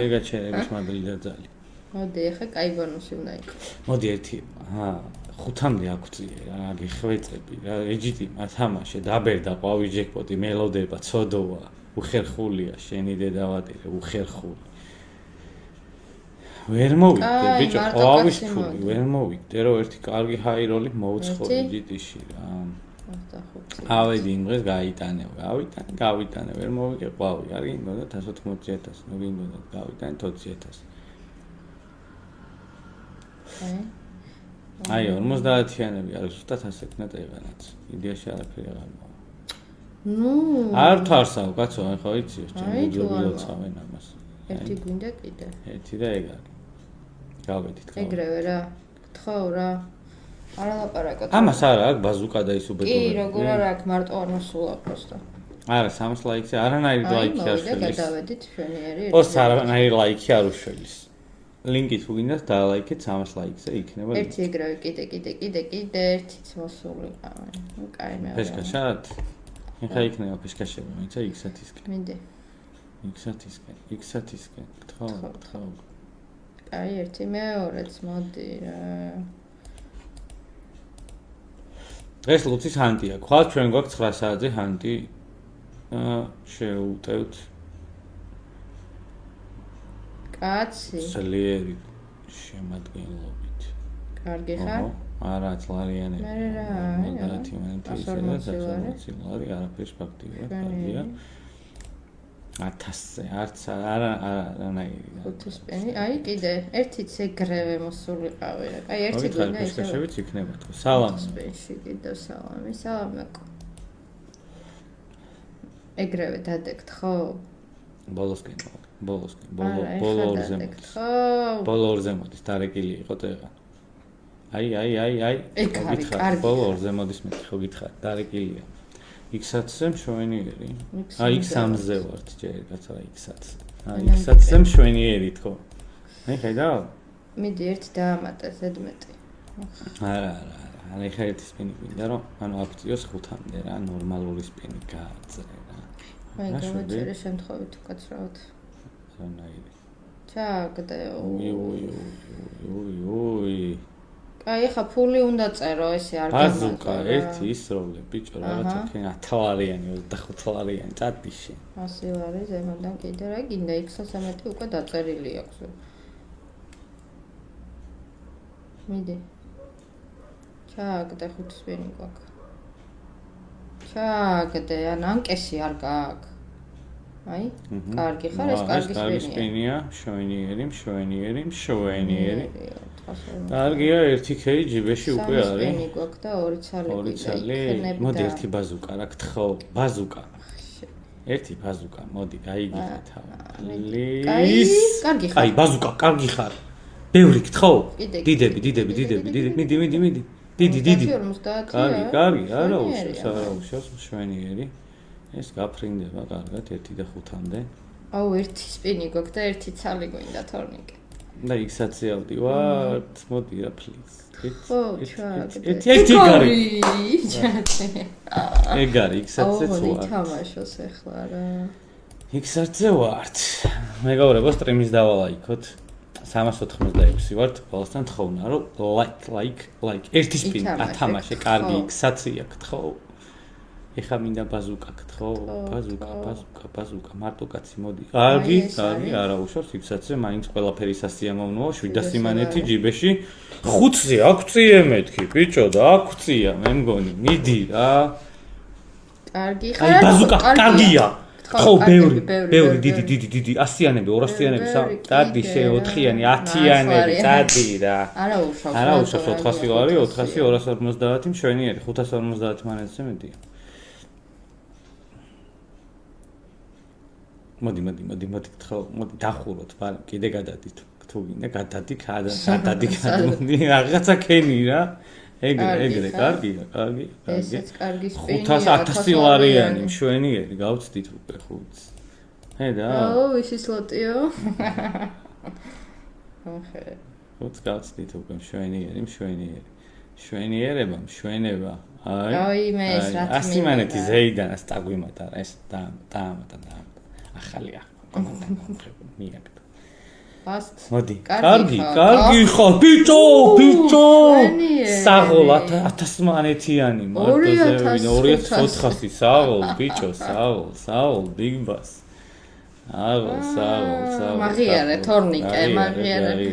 ეგა ჩერების მადრიდა ძალი. მოდი, ახლა კაი ბონუსი უნდა იყოს. მოდი ერთი, 5-მდე აგვწიე რა, გიხვეწები რა, ეჯიტი მათამაშე, დაბერდა ყვავი ჯეკპოტი, მელოდება, ცოდოა, უხერხულია, შენი დედავატირე, უხერხული. ვერ მოვიდე, ბიჭო, ყვავის ფული, ვერ მოვიდე, რომ ერთი კარგი ჰაიროლი მოუცხოდი ჯიტიში რა. ავედი იმ დღეს გავიტანე, ვერ მოვიგე ყვავი, არ გინდოდა 180,000, ნუ გინდოდა გავიტანე 20,000. აი 50-იანები არის ზუსტად ასე ქნეთ ეღანაც. იდეაში არაფერი აღარ მოვა. ნუ არ თარსავ, კაცო, აი ხო იცი, ჩემი გულოცავენ ამას. ერთი გვინდა კიდე. ერთი და ეგ არის. გავედით ხო. ეგრევე რა. გთხოვ რა. არა ლაპარაკობ. ამას არა აქვს ბაზუკა და ის უბედური. კი, როგორ არა აქვს, მარტო არ მოსულა просто. არა, 300 ლაიქზე არანაირი ლაიქი არ შველის. აი, გადავედით ჩვენიერი. ოს არანაირი ლაიქი არ უშველის. ლინკი თუ გინდათ დაალაიქეთ 300 ლაიქზე იქნება. ერთი ეგრევე კიდე ერთიც მოსულიყავ. ნუ კაი მე. ფეშკაშად? ეხა იქნება ფეშკაშები, მაინც X-ათისკენ. მინდი. X-ათისკენ. გთხოვ. აი ერთი მეორეც მოდი რა. დღეს ლუცის ჰანტია. ხვალ ჩვენ გვაქვს 9 საათზე ჰანტი. შეუტევთ. კაცი. ძლიერი შემადგენლობით. კარგი ხარ? არა, ძლარიანები. მე რა. 140 ლარი, არაფერს ფაქტია, კარგია. 1000-ზე, არც არანაირი. 5 სპენი. აი კიდე ერთიც ეგრევე მოსულიყავი რა. აი ერთი გვინდა ისე. ფეშკაშებიც იქნება თქო. სალამი. სპენში კიდე სალამი. სალამაკო. ეგრევე დადეკთ ხო? ბოლოსკენ. ბოლო ორზე მოდის, დარეკილი იყო ტეღა. აი. კარგი. ბოლო ორზე მოდის მე ხო გითხარ, დარეკილია. X-ზე მშვენიერი. აი X3-ზე ვართ ჯერ კაცო, X-ზე. აი X-ზე მშვენიერი თქო. მე ხედავ? მიდი ერთი დაამატე ზედმეტი. არა. აი ხა ერთი სპინი გვინდა რომ ანუ აფციოს 5-მდე რა, ნორმალური სპინი გააძრე რა. აი გამაწერე შემთხვევით უკაცრავად. რანაირი. ჩაგდე. უი. აი ხა ფული უნდა წერო, ესე არ გამაწერე. ბაზუკა ერთი ისროლე ბიჭო რაღაცა ქენ 10 ლარიანი, 25 ლარიანი წადიში. 100 ლარი ზემოდან კიდე რა გინდა X-13 უკვე დაწერილი აქვს. მიდი. ჩაგდე 5 სპინი გვაქვს. ჩაგდე, ან ანკესი არ გააქვს. აი, კარგი ხარ, ეს კარგი სპინია, შვენიერი. კარგია, 1K ჯიბეში უკვე არის. სპინი გვაქვს და 2 ცალი იქნება. მოდი ერთი ბაზუკა რა გთხოვ, ბაზუკა. ერთი ბაზუკა, მოდი, გაიგიხე თავი. კარგი ხარ. აი, ბაზუკა, კარგი ხარ. ბევრი გთხოვ. დიდები. მიდი. დიდი. კარგი, არა უშავს, შვენიერი. ეს გაფრინდება კარგად 1 და 5-მდე. აუ, ერთი სპინი გვაქვს და ერთი ცალი გვინდა თორნიკე. და X-ზე ავდივართ, მოდი რა პლიზ. ხო, ჩაგდე. ერთი გარი. ჩაგდე. ეგ არის X-ზე ვარ. აუ, თამაშოს ახლა რა. X-ზე ვართ. მეგობრებო, სტრიმის დავალაიქოთ. 386 ვართ, ყველასთან თხოვნა, რომ like. ერთი სპინი ათამაშე, კარგი X-ია გთხოვ. ეხა მინდა ბაზუკა გთხოვ, ბაზუკა, მარტო კაცი მოდი. კარგი, არა უშავს X-ზე, მაინც ყველაფერი სასიამოვნოა, 700 იმანეთი ჯიბეში. 5-ზე აგვწიე მეთქი, ბიჭო და აგვწია, მე მგონი, მიდი რა. კარგი ხარ. აი ბაზუკა, კარგია. ხო, ბევრი, დიდი, 100-იანები, 200-იანები, დადი შე 4-იანი, 10-იანები, დადი რა. არა უშავს 400 ლარი, 400, 250 მშვენიერი, 550 მანეთზე მეტია. მოდი გთხოვ, მოდი დახუროთ, მაგრამ კიდე გადადით თუ გინდა გადადი, რაღაცა ქენი რა. ეგრე, კარგია. ესეც კარგი სპინია. 500 ლარიანი მშვენიერი, გავწდით უკვე 5-ს. ხედა? აუ, ისი სლოტიო. ახე. 5-ს გავწდით უკვე მშვენიერი. მშვენება. აი მე ეს რა თქმა უნდა. 100 მანეთი ზეიდანაც დაგვიმატა, ეს დაამატა. ახალი კომანდა მიაკეთე. Past. მოდი. კარგი ხარ. ბიჭო. საღოლ 1000 მანეთიანი მარტოზე 2400 საღოლ ბიჭო, საღოლ big boss. საღოლ. მაგიარე თორნიკე, მაგიარე.